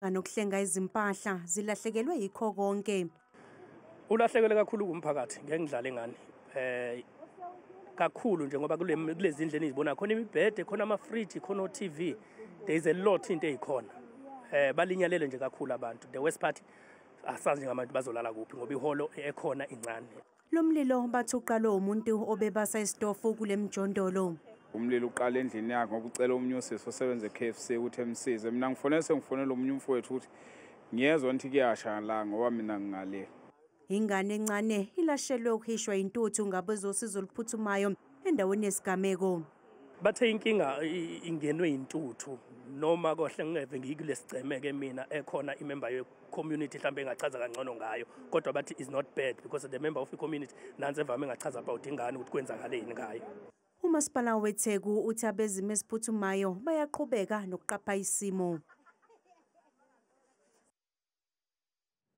Kanokuhlenga izimpahla zilahlekelwe yikho konke. Ulahlekelwe kakhulu kumphakathi ngeke ngidlale ngani. Kakhulu nje ngoba kulezi ndlela nizibona khona imibhede, khona ama-fridge, khona o-TV. There is a lot into ezikhona. Balinyalele nje kakhulu abantu. The worst part asazi nje abantu bazolala kuphi ngoba iholo ekhona incane. Lo mlilo bathi uqala umuntu obebasa isitofu kule mjondolo. Umlilo uqala endlini yakhe ngoba ucela omunye usisi osebenza eKFC ukuthi emsize. Mina ngifonela omunye umfowethu ukuthi ngiyezwa ukuthi kuyasha la ngoba mina ngingale. Ingane encane ilashelwe ukuhishwa intuthu ngabezosizo oluphuthumayo endaweni yesigameko. Bathe inkinga ingenwe intuthu noma kohle ngeve ngikule sigcemeke mina ekhona imember ye-community mhlambe engachaza kangcono ngayo kodwa bathi is not bad because the member of the community nansi evame engachaza about ingane ukuthi kwenzakaleni ngayo. Umasipala weTheku uthi abezimo esiphuthumayo bayaqhubeka nokuqapha isimo.